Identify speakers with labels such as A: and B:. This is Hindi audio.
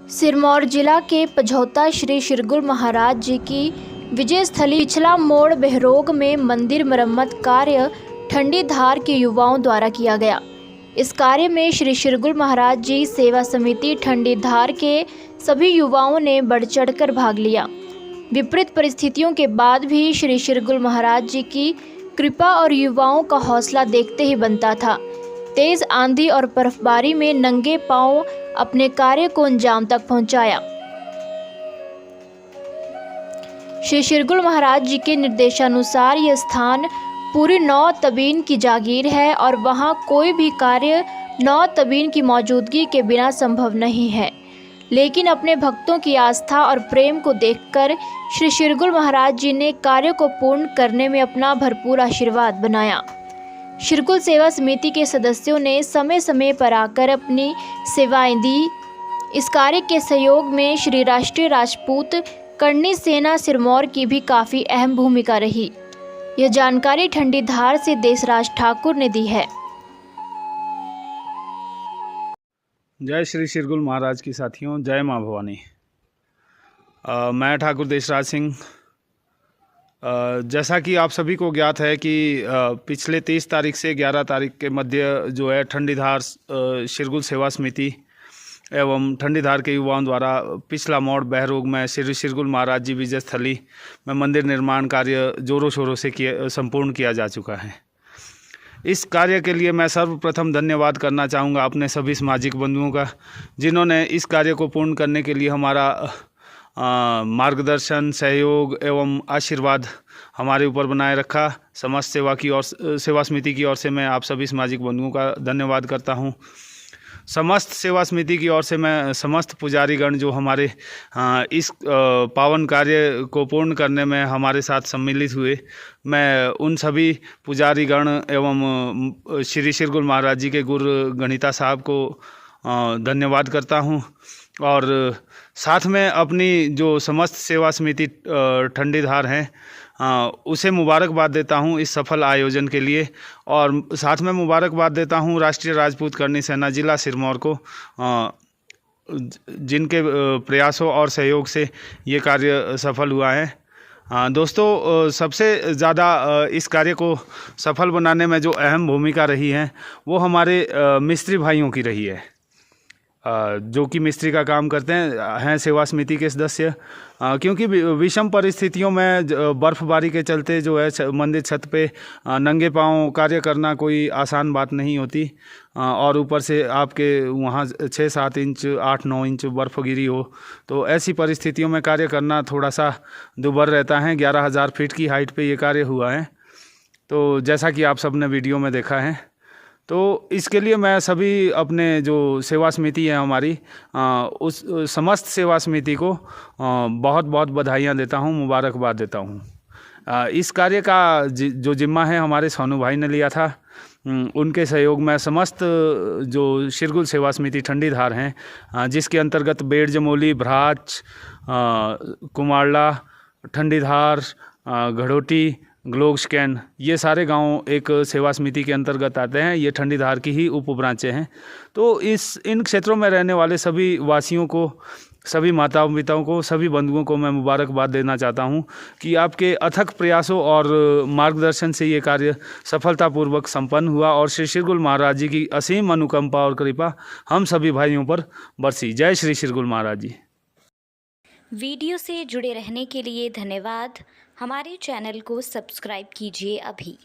A: सिरमौर जिला के पझौता श्री शिरगुल महाराज जी की विजय स्थली पिछला मोड़ बहरोग में मंदिर मरम्मत कार्य ठंडी धार के युवाओं द्वारा किया गया। इस कार्य में श्री शिरगुल महाराज जी सेवा समिति ठंडी धार के सभी युवाओं ने बढ़ चढ़कर भाग लिया। विपरीत परिस्थितियों के बाद भी श्री शिरगुल महाराज जी की कृपा और युवाओं का हौसला देखते ही बनता था। तेज आंधी और बर्फबारी में नंगे पांव अपने कार्य को अंजाम तक पहुंचाया। श्री शिरगुल महाराज जी के निर्देशानुसार यह स्थान पूरी नौ तबीन की जागीर है और वहां कोई भी कार्य नौ तबीन की मौजूदगी के बिना संभव नहीं है। लेकिन अपने भक्तों की आस्था और प्रेम को देखकर श्री शिरगुल महाराज जी ने कार्य को पूर्ण करने में अपना भरपूर आशीर्वाद बनाया। शिरगुल सेवा समिति के सदस्यों ने समय समय पर आकर अपनी सेवाएं दी। इस कार्य के सहयोग में श्री राष्ट्रीय राजपूत करणी सेना सिरमौर की भी काफ़ी अहम भूमिका रही। यह जानकारी ठंडी धार से देशराज ठाकुर ने दी है।
B: जय श्री शिरगुल महाराज की साथियों, जय माँ भवानी। मैं ठाकुर देशराज सिंह। जैसा कि आप सभी को ज्ञात है कि पिछले 30 तारीख से 11 तारीख के मध्य जो है ठंडी धार शिरगुल सेवा समिति एवं ठंडी धार के युवाओं द्वारा पिछला मोड़ बहरोग में श्री शिरगुल महाराज जी विजय स्थली में मंदिर निर्माण कार्य जोरों शोरों से संपूर्ण किया जा चुका है। इस कार्य के लिए मैं सर्वप्रथम धन्यवाद करना चाहूँगा अपने सभी सामाजिक बंधुओं का, जिन्होंने इस कार्य को पूर्ण करने के लिए हमारा मार्गदर्शन, सहयोग एवं आशीर्वाद हमारे ऊपर बनाए रखा। समस्त सेवा समिति की ओर से मैं आप सभी सामाजिक बंधुओं का धन्यवाद करता हूं। समस्त सेवा समिति की ओर से मैं समस्त पुजारीगण जो हमारे इस पावन कार्य को पूर्ण करने में हमारे साथ सम्मिलित हुए, मैं उन सभी पुजारीगण एवं श्री शिरगुल महाराज जी के गुरु गणिता साहब को धन्यवाद करता हूं। और साथ में अपनी जो समस्त सेवा समिति ठंडी धार हैं उसे मुबारकबाद देता हूं इस सफल आयोजन के लिए। और साथ में मुबारकबाद देता हूं राष्ट्रीय राजपूत करणी सेना जिला सिरमौर को, जिनके प्रयासों और सहयोग से ये कार्य सफल हुआ है। दोस्तों, सबसे ज़्यादा इस कार्य को सफल बनाने में जो अहम भूमिका रही है वो हमारे मिस्त्री भाइयों की रही है, जो कि मिस्त्री का काम करते हैं सेवा समिति के सदस्य। क्योंकि विषम परिस्थितियों में बर्फबारी के चलते जो है मंदिर छत पे नंगे पांव कार्य करना कोई आसान बात नहीं होती। और ऊपर से आपके वहाँ 6-7 इंच 8-9 इंच बर्फ़ गिरी हो, तो ऐसी परिस्थितियों में कार्य करना थोड़ा सा दुभर रहता है। 11,000 फीट की हाइट पे ये कार्य हुआ है, तो जैसा कि आप सब ने वीडियो में देखा है। तो इसके लिए मैं सभी अपने जो सेवा समिति है हमारी उस समस्त सेवा समिति को बहुत बहुत बधाइयाँ देता हूँ, मुबारकबाद देता हूँ। इस कार्य का जो जिम्मा है हमारे सोनू भाई ने लिया था। उनके सहयोग में समस्त जो शिरगुल सेवा समिति ठंडी धार हैं, जिसके अंतर्गत बेड़ जमोली, भ्राच, कुमारला, ठंडी धार, घड़ोटी, ग्लोग स्कैन, ये सारे गांव एक सेवा समिति के अंतर्गत आते हैं। ये ठंडी धार की ही उप ब्रांचें हैं। तो इन क्षेत्रों में रहने वाले सभी वासियों को, सभी माताओं पिताओं को, सभी बंधुओं को मैं मुबारकबाद देना चाहता हूं कि आपके अथक प्रयासों और मार्गदर्शन से ये कार्य सफलतापूर्वक संपन्न हुआ और श्री शिरगुल महाराज जी की असीम अनुकंपा और कृपा हम सभी भाइयों पर बरसी। जय श्री शिरगुल महाराज जी।
C: वीडियो से जुड़े रहने के लिए धन्यवाद। हमारे चैनल को सब्सक्राइब कीजिए अभी।